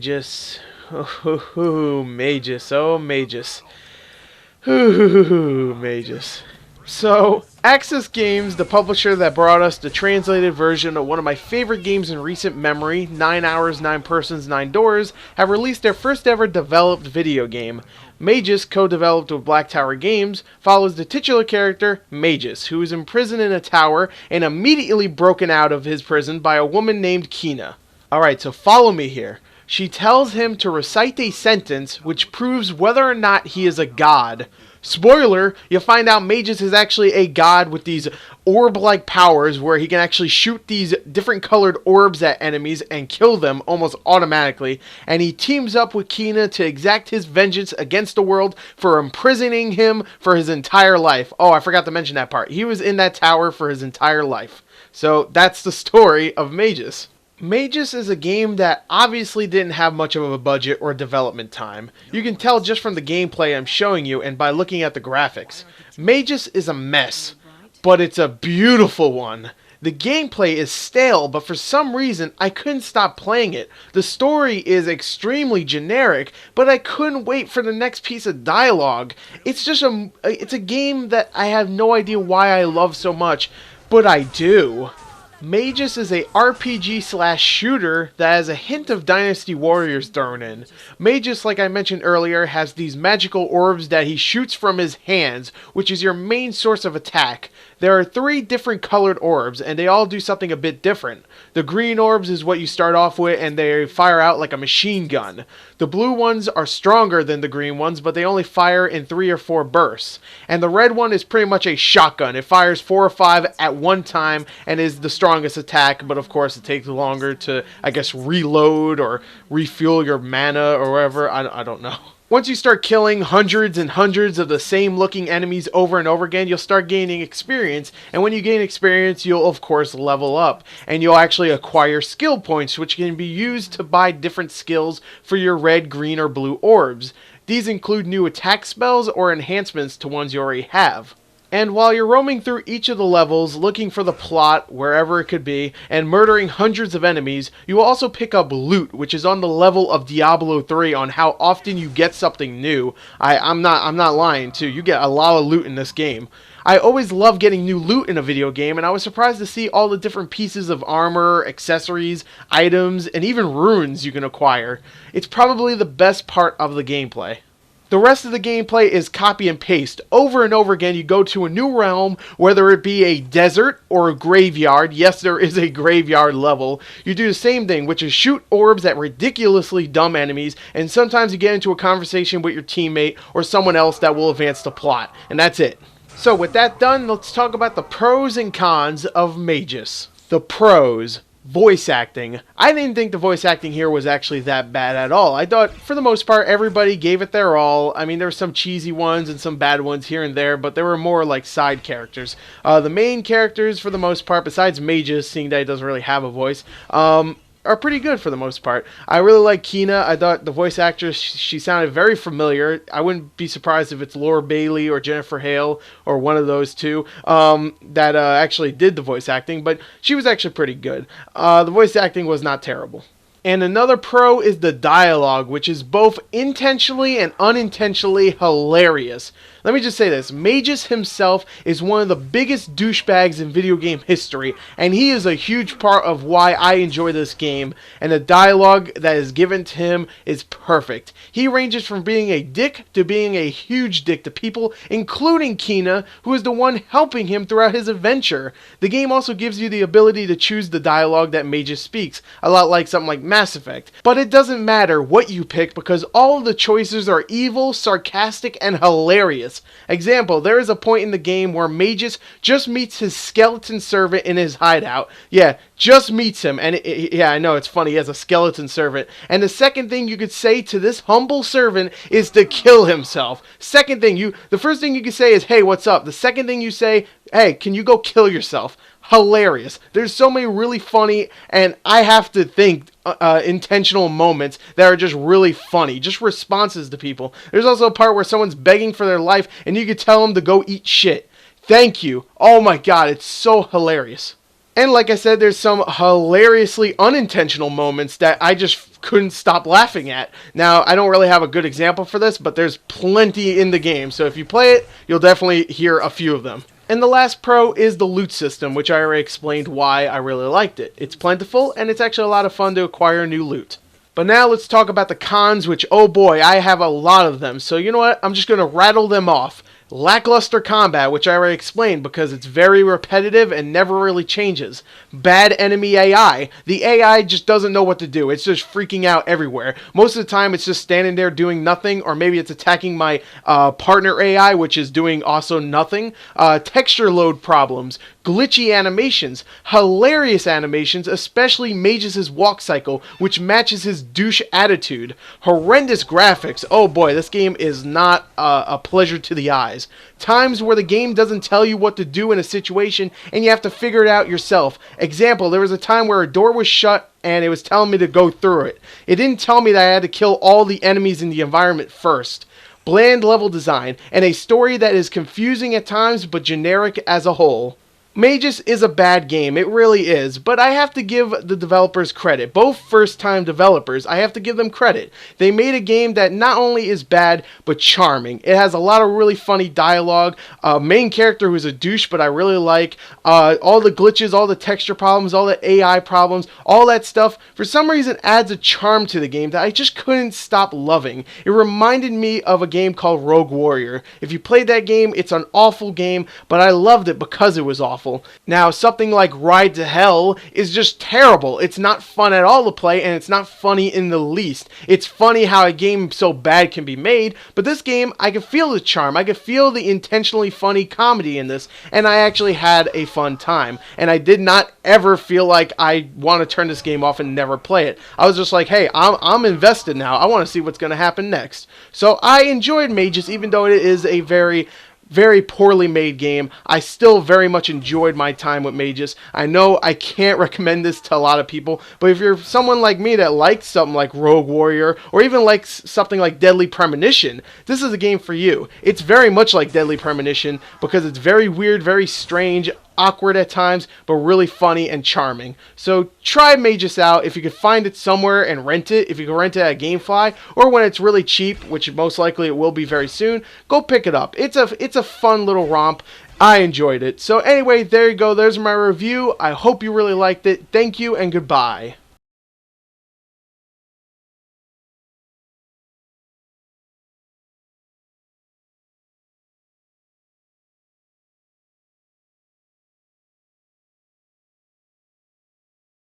Magus. Oh, Magus. Oh, Magus. Ooh, Magus. So, Axis Games, the publisher that brought us the translated version of one of my favorite games in recent memory, 9 Hours, 9 Persons, 9 Doors, have released their first ever developed video game. Magus, co-developed with Black Tower Games, follows the titular character, Magus, who is imprisoned in a tower and immediately broken out of his prison by a woman named Kina. Alright, so follow me here. She tells him to recite a sentence which proves whether or not he is a god. Spoiler, you find out Magus is actually a god with these orb-like powers where he can actually shoot these different colored orbs at enemies and kill them almost automatically. And he teams up with Kina to exact his vengeance against the world for imprisoning him for his entire life. Oh, I forgot to mention that part. He was in that tower for his entire life. So that's the story of Magus. Magus is a game that obviously didn't have much of a budget or development time. You can tell just from the gameplay I'm showing you and by looking at the graphics. Magus is a mess, but it's a beautiful one. The gameplay is stale, but for some reason I couldn't stop playing it. The story is extremely generic, but I couldn't wait for the next piece of dialogue. It's a game that I have no idea why I love so much, but I do. Magus is a RPG/shooter that has a hint of Dynasty Warriors thrown in. Magus, like I mentioned earlier, has these magical orbs that he shoots from his hands, which is your main source of attack. There are 3 different colored orbs, and they all do something a bit different. The green orbs is what you start off with, and they fire out like a machine gun. The blue ones are stronger than the green ones, but they only fire in 3 or 4 bursts. And the red one is pretty much a shotgun. It fires 4 or 5 at one time, and is the strongest attack, but of course it takes longer to, I guess, reload or refuel your mana or whatever. I don't know. Once you start killing hundreds and hundreds of the same looking enemies over and over again, you'll start gaining experience, and when you gain experience, you'll of course level up, and you'll actually acquire skill points, which can be used to buy different skills for your red, green, or blue orbs. These include new attack spells or enhancements to ones you already have. And while you're roaming through each of the levels, looking for the plot, wherever it could be, and murdering hundreds of enemies, you will also pick up loot, which is on the level of Diablo 3 on how often you get something new. I'm not lying too, you get a lot of loot in this game. I always love getting new loot in a video game, and I was surprised to see all the different pieces of armor, accessories, items, and even runes you can acquire. It's probably the best part of the gameplay. The rest of the gameplay is copy and paste. Over and over again, you go to a new realm, whether it be a desert or a graveyard. Yes, there is a graveyard level. You do the same thing, which is shoot orbs at ridiculously dumb enemies, and sometimes you get into a conversation with your teammate or someone else that will advance the plot. And that's it. So with that done, let's talk about the pros and cons of Magus. The pros. Voice acting. I didn't think the voice acting here was actually that bad at all. I thought, for the most part, everybody gave it their all. I mean, there were some cheesy ones and some bad ones here and there, but they were more like side characters. The main characters, for the most part, besides Magus, seeing that he doesn't really have a voice, are pretty good for the most part. I really like Kina. I thought the voice actress, she sounded very familiar. I wouldn't be surprised if it's Laura Bailey or Jennifer Hale or one of those two that actually did the voice acting, but she was actually pretty good. The voice acting was not terrible. And another pro is the dialogue, which is both intentionally and unintentionally hilarious. Let me just say this, Magus himself is one of the biggest douchebags in video game history, and he is a huge part of why I enjoy this game, and the dialogue that is given to him is perfect. He ranges from being a dick to being a huge dick to people, including Kina, who is the one helping him throughout his adventure. The game also gives you the ability to choose the dialogue that Magus speaks, a lot like something like Mass Effect. But it doesn't matter what you pick because all of the choices are evil, sarcastic, and hilarious. Example, there is a point in the game where Magus just meets his skeleton servant in his hideout. Yeah, just meets him. And yeah, I know, it's funny, he has a skeleton servant. And the second thing you could say to this humble servant is to kill himself. The first thing you could say is, hey, what's up? The second thing you say, hey, can you go kill yourself? Hilarious. There's so many really funny, and I have to think, intentional moments that are just really funny. Just responses to people. There's also a part where someone's begging for their life, and you could tell them to go eat shit. Thank you. Oh my god, it's so hilarious. And like I said, there's some hilariously unintentional moments that I just couldn't stop laughing at. Now, I don't really have a good example for this, but there's plenty in the game. So if you play it, you'll definitely hear a few of them. And the last pro is the loot system, which I already explained why I really liked it. It's plentiful, and it's actually a lot of fun to acquire new loot. But now let's talk about the cons, which, oh boy, I have a lot of them. So you know what? I'm just going to rattle them off. Lackluster combat, which I already explained because it's very repetitive and never really changes. Bad enemy AI. The AI just doesn't know what to do. It's just freaking out everywhere. Most of the time it's just standing there doing nothing, or maybe it's attacking my partner AI, which is doing also nothing. Texture load problems. Glitchy animations. Hilarious animations, especially Magus' walk cycle, which matches his douche attitude. Horrendous graphics. Oh boy, this game is not a pleasure to the eyes. Times where the game doesn't tell you what to do in a situation and you have to figure it out yourself. Example, there was a time where a door was shut and it was telling me to go through it. It didn't tell me that I had to kill all the enemies in the environment first. Bland level design, and a story that is confusing at times but generic as a whole. Magus is a bad game, it really is, but I have to give the developers credit. Both first-time developers, I have to give them credit. They made a game that not only is bad, but charming. It has a lot of really funny dialogue, a main character who's a douche, but I really like, all the glitches, all the texture problems, all the AI problems, all that stuff, for some reason adds a charm to the game that I just couldn't stop loving. It reminded me of a game called Rogue Warrior. If you played that game, it's an awful game, but I loved it because it was awful. Now, something like Ride to Hell is just terrible. It's not fun at all to play, and it's not funny in the least. It's funny how a game so bad can be made, but this game, I could feel the charm. I could feel the intentionally funny comedy in this, and I actually had a fun time. And I did not ever feel like I want to turn this game off and never play it. I was just like, hey, I'm invested now. I want to see what's going to happen next. So I enjoyed Magus, even though it is a very poorly made game. I still very much enjoyed my time with Magus. I know I can't recommend this to a lot of people, but if you're someone like me that likes something like Rogue Warrior, or even likes something like Deadly Premonition, this is a game for you. It's very much like Deadly Premonition because it's very weird, very strange, awkward at times, but really funny and charming. So try Magus out if you could find it somewhere and rent it. If you can rent it at GameFly, or when it's really cheap, which most likely it will be very soon, go pick it up. It's a fun little romp. I enjoyed it. So anyway, there you go. There's my review. I hope you really liked it. Thank you and goodbye.